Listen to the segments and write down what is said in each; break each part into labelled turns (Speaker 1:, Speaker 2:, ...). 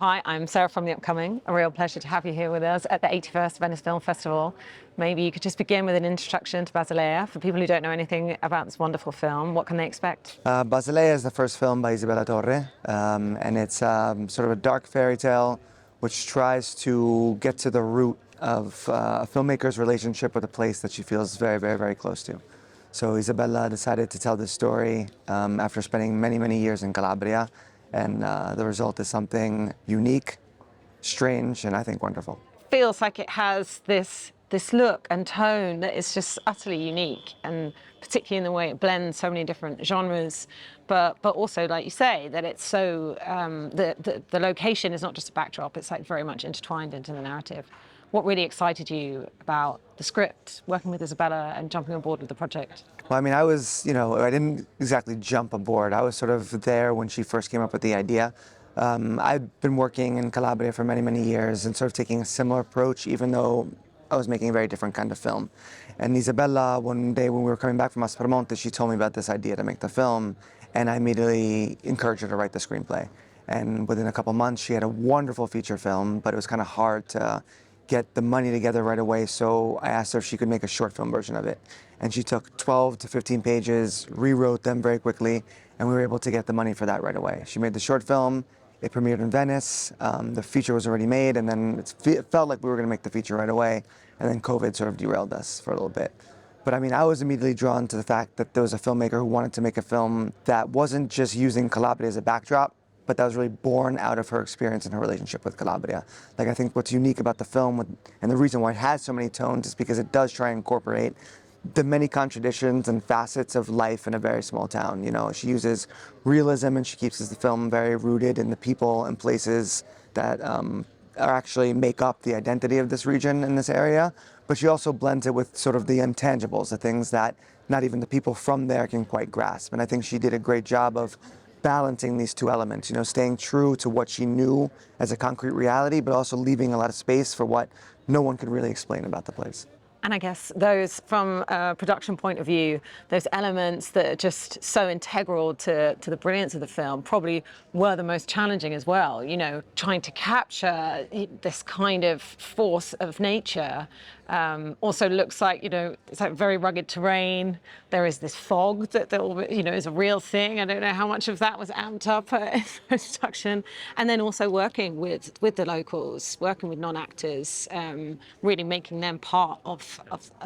Speaker 1: Hi, I'm Sarah from The Upcoming. A real pleasure to have you here with us at the 81st Venice Film Festival. Maybe you could just begin with an introduction to Basileia. For people who don't know anything about this wonderful film, what can they expect?
Speaker 2: Basileia is the first film by Isabella Torre, and it's sort of a dark fairy tale which tries to get to the root of a filmmaker's relationship with a place that she feels very, very, very close to. So Isabella decided to tell this story after spending many, many years in Calabria, and the result is something unique, strange, and I think wonderful.
Speaker 1: Feels like it has this look and tone that is just utterly unique, and particularly in the way it blends so many different genres, but also, like you say, that it's so the location is not just a backdrop, it's like very much intertwined into the narrative. What really excited you about the script, working with Isabella and jumping on board with the project?
Speaker 2: Well, I mean, I didn't exactly jump aboard. I was sort of there when she first came up with the idea. I'd been working in Calabria for many, many years and sort of taking a similar approach, even though I was making a very different kind of film. And Isabella, one day when we were coming back from Aspromonte, she told me about this idea to make the film, and I immediately encouraged her to write the screenplay. And within a couple months, she had a wonderful feature film, but it was kind of hard to get the money together right away, so I asked her if she could make a short film version of it. And she took 12 to 15 pages, rewrote them very quickly, and we were able to get the money for that right away. She made the short film, it premiered in Venice, the feature was already made, and then it felt like we were gonna make the feature right away, and then COVID sort of derailed us for a little bit. But I mean, I was immediately drawn to the fact that there was a filmmaker who wanted to make a film that wasn't just using Calabria as a backdrop, but that was really born out of her experience and her relationship with Calabria. Like, I think what's unique about the film, and the reason why it has so many tones, is because it does try and incorporate the many contradictions and facets of life in a very small town. You know, she uses realism and she keeps the film very rooted in the people and places that actually make up the identity of this region in this area. But she also blends it with sort of the intangibles, the things that not even the people from there can quite grasp. And I think she did a great job of balancing these two elements, you know, staying true to what she knew as a concrete reality, but also leaving a lot of space for what no one could really explain about the place.
Speaker 1: And I guess those, from a production point of view, those elements that are just so integral to the brilliance of the film probably were the most challenging as well. You know, trying to capture this kind of force of nature. Also looks like, you know, it's like very rugged terrain. There is this fog that you know, is a real thing. I don't know how much of that was amped up in post-production. And then also working with the locals, working with non-actors, really making them part of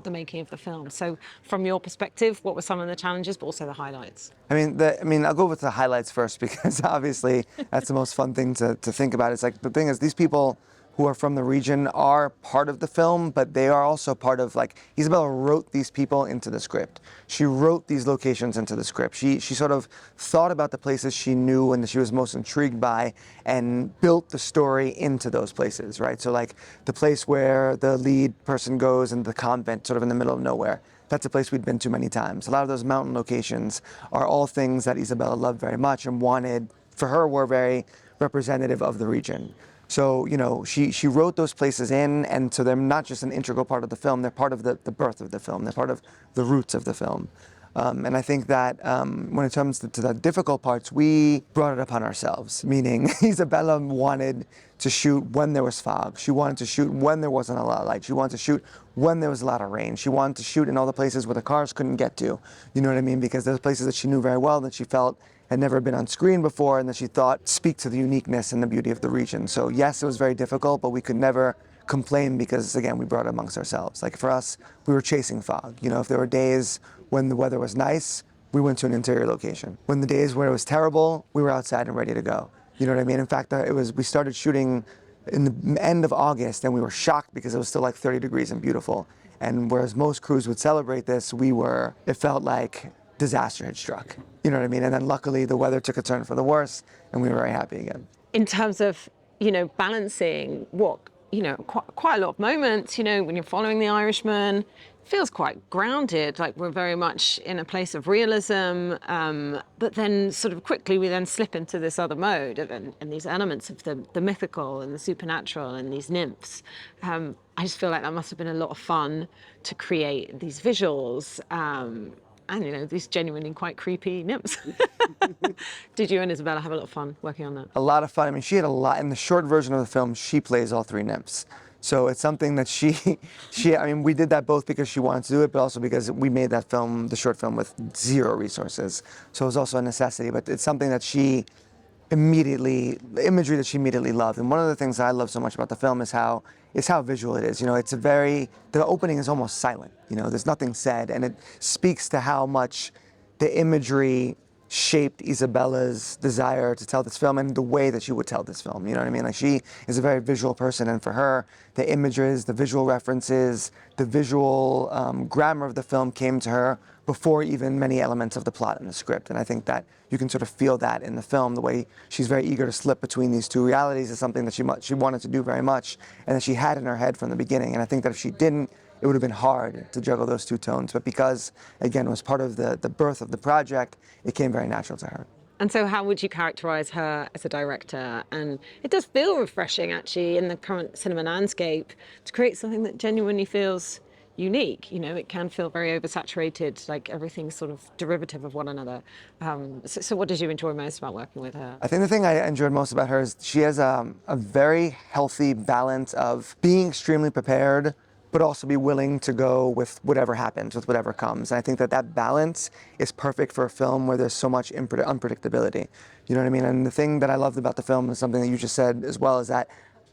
Speaker 1: the making of the film. So from your perspective, what were some of the challenges, but also the highlights?
Speaker 2: I mean, I'll go with the highlights first, because obviously that's the most fun thing to think about. It's like, the thing is, these people who are from the region are part of the film, but they are also part of, like, Isabella wrote these people into the script. She wrote these locations into the script. She sort of thought about the places she knew and that she was most intrigued by and built the story into those places, right? So like the place where the lead person goes in the convent, sort of in the middle of nowhere. That's a place we'd been to many times. A lot of those mountain locations are all things that Isabella loved very much and wanted, for her, were very representative of the region. So, you know, she wrote those places in, and so they're not just an integral part of the film, they're part of the birth of the film, they're part of the roots of the film. And I think that when it comes to the difficult parts, we brought it upon ourselves, meaning Isabella wanted to shoot when there was fog. She wanted to shoot when there wasn't a lot of light. She wanted to shoot when there was a lot of rain. She wanted to shoot in all the places where the cars couldn't get to. You know what I mean? Because there's places that she knew very well that she felt had never been on screen before and that she thought speak to the uniqueness and the beauty of the region. So yes, it was very difficult, but we could never complain because, again, we brought it amongst ourselves. Like, for us, we were chasing fog. You know, if there were days when the weather was nice, we went to an interior location. When the days where it was terrible, we were outside and ready to go. You know what I mean? In fact, we started shooting in the end of August, and we were shocked because it was still like 30 degrees and beautiful. And whereas most crews would celebrate this, it felt like disaster had struck. You know what I mean? And then luckily the weather took a turn for the worse, and we were very happy again.
Speaker 1: In terms of, you know, balancing what, you know, quite a lot of moments, you know, when you're following the Irishman, feels quite grounded, like we're very much in a place of realism, but then sort of quickly we then slip into this other mode and these elements of the mythical and the supernatural and these nymphs. I just feel like that must have been a lot of fun to create these visuals. and these genuinely quite creepy nymphs. Did you and Isabella have a lot of fun working on that?
Speaker 2: A lot of fun. I mean, she had a lot, in the short version of the film, she plays all three nymphs. So it's something that I mean, we did that both because she wanted to do it, but also because we made that film, the short film, with zero resources. So it was also a necessity, but it's something that the imagery that she immediately loved. And one of the things that I love so much about the film is how visual it is. The opening is almost silent. There's nothing said, and it speaks to how much the imagery shaped Isabella's desire to tell this film and the way that she would tell this film. You know what I mean? Like, she is a very visual person, and for her, the images, the visual references, the visual grammar of the film came to her before even many elements of the plot and the script. And I think that you can sort of feel that in the film. The way she's very eager to slip between these two realities is something that she wanted to do very much, and that she had in her head from the beginning. And I think that if she didn't, it would have been hard to juggle those two tones. But because, again, it was part of the birth of the project, it came very natural to her.
Speaker 1: And so how would you characterize her as a director? And it does feel refreshing, actually, in the current cinema landscape, to create something that genuinely feels unique. It can feel very oversaturated, like everything's sort of derivative of one another. So what did you enjoy most about working with her?
Speaker 2: I think the thing I enjoyed most about her is she has a very healthy balance of being extremely prepared, but also be willing to go with whatever happens, with whatever comes. And I think that balance is perfect for a film where there's so much unpredictability. You know what I mean? And the thing that I loved about the film is something that you just said as well, is that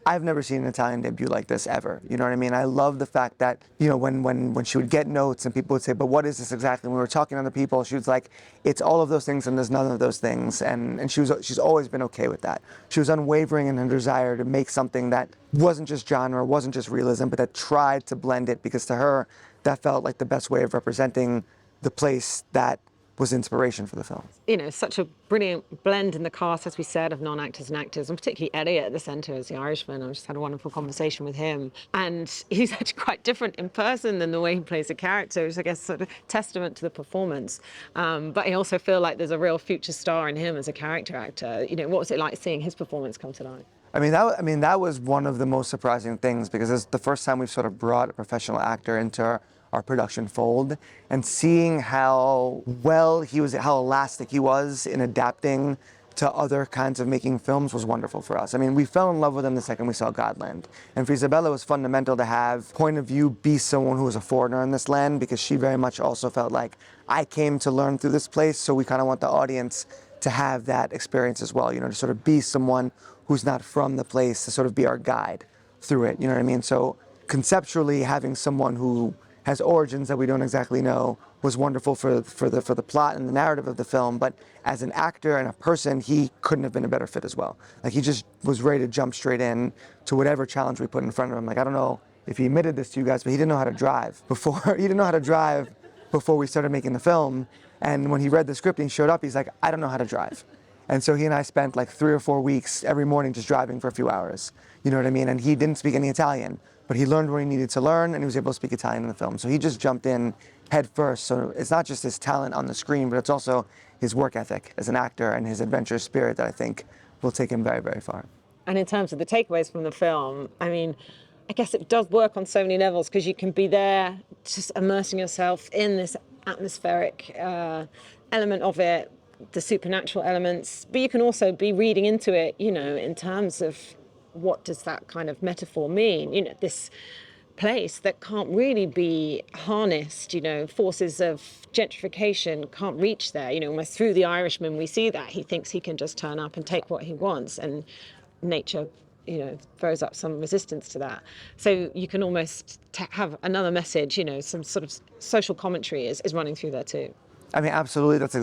Speaker 2: I've never seen an Italian debut like this ever. You know what I mean? I love the fact that, when she would get notes and people would say, but what is this exactly? When we were talking to other people, she was like, it's all of those things and there's none of those things. And she's always been okay with that. She was unwavering in her desire to make something that wasn't just genre, wasn't just realism, but that tried to blend it, because to her, that felt like the best way of representing the place that was inspiration for the film.
Speaker 1: Such a brilliant blend in the cast, as we said, of non-actors and actors, and particularly Elliot at the centre as the Irishman. I just had a wonderful conversation with him. And he's actually quite different in person than the way he plays a character, which I guess sort of testament to the performance. But I also feel like there's a real future star in him as a character actor. What was it like seeing his performance come to life?
Speaker 2: I mean, that was one of the most surprising things, because it's the first time we've sort of brought a professional actor into our production fold, and seeing how elastic he was in adapting to other kinds of making films was wonderful for us. I mean, we fell in love with him the second we saw Godland. And for Isabella, it was fundamental to have point of view be someone who was a foreigner in this land, because she very much also felt like, I came to learn through this place, so we kind of want the audience to have that experience as well, to sort of be someone who's not from the place, to sort of be our guide through it, you know what I mean? So conceptually, having someone who has origins that we don't exactly know was wonderful for the plot and the narrative of the film. But as an actor and a person, he couldn't have been a better fit as well. Like, he just was ready to jump straight in to whatever challenge we put in front of him. Like, I don't know if he admitted this to you guys, but he didn't know how to drive before. He didn't know how to drive before we started making the film. And when he read the script and he showed up, he's like, I don't know how to drive. And so he and I spent like 3 or 4 weeks every morning just driving for a few hours. You know what I mean? And he didn't speak any Italian, but he learned what he needed to learn, and he was able to speak Italian in the film. So he just jumped in head first. So it's not just his talent on the screen, but it's also his work ethic as an actor and his adventurous spirit that I think will take him very, very far.
Speaker 1: And in terms of the takeaways from the film, I mean, I guess it does work on so many levels, because you can be there just immersing yourself in this atmospheric element of it, the supernatural elements, but you can also be reading into it, in terms of what does that kind of metaphor mean? This place that can't really be harnessed, forces of gentrification can't reach there. Almost through the Irishman, we see that. He thinks he can just turn up and take what he wants, and nature, throws up some resistance to that. So you can almost have another message, some sort of social commentary is running through there too.
Speaker 2: I mean, absolutely. That's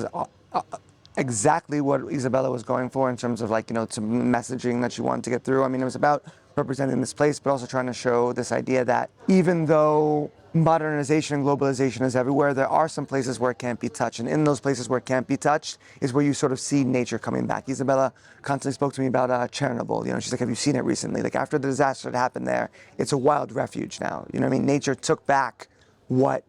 Speaker 2: exactly what Isabella was going for in terms of some messaging that she wanted to get through. I mean, it was about representing this place, but also trying to show this idea that even though modernization and globalization is everywhere, there are some places where it can't be touched. And in those places where it can't be touched is where you sort of see nature coming back. Isabella constantly spoke to me about Chernobyl. She's like, have you seen it recently? Like, after the disaster that happened there, it's a wild refuge now. You know what I mean? Nature took back what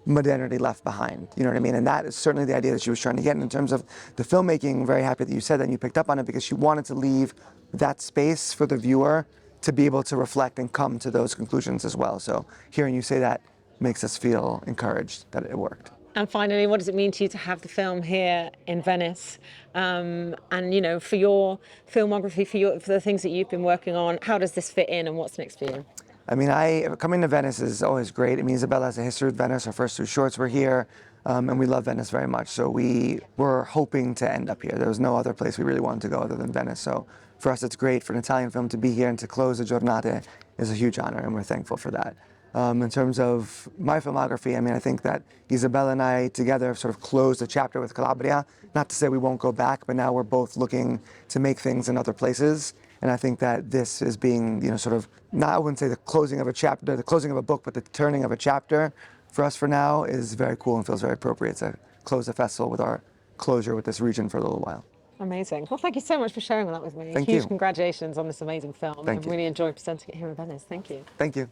Speaker 2: modernity left behind. You know what I mean? And that is certainly the idea that she was trying to get. And in terms of the filmmaking, I'm very happy that you said that and you picked up on it, because she wanted to leave that space for the viewer to be able to reflect and come to those conclusions as well. So hearing you say that makes us feel encouraged that it worked.
Speaker 1: And finally, what does it mean to you to have the film here in Venice? And you know, for your filmography, for the things that you've been working on, how does this fit in, and what's next for you?
Speaker 2: I mean, coming to Venice is always great. I mean, Isabella has a history with Venice. Our first two shorts were here, and we love Venice very much. So we were hoping to end up here. There was no other place we really wanted to go other than Venice. So for us, it's great for an Italian film to be here and to close the Giornate is a huge honor, and we're thankful for that. In terms of my filmography, I mean, I think that Isabella and I together have sort of closed a chapter with Calabria. Not to say we won't go back, but now we're both looking to make things in other places. And I think that this is being, you know, sort of, not, I wouldn't say the closing of a chapter, the closing of a book, but the turning of a chapter for us for now is very cool and feels very appropriate to close the festival with our closure with this region for a little while.
Speaker 1: Amazing. Well, thank you so much for sharing that with me.
Speaker 2: Thank
Speaker 1: Huge
Speaker 2: you.
Speaker 1: congratulations on this amazing film.
Speaker 2: Thank
Speaker 1: I've
Speaker 2: you.
Speaker 1: really enjoyed presenting it here in Venice. Thank you.
Speaker 2: Thank you.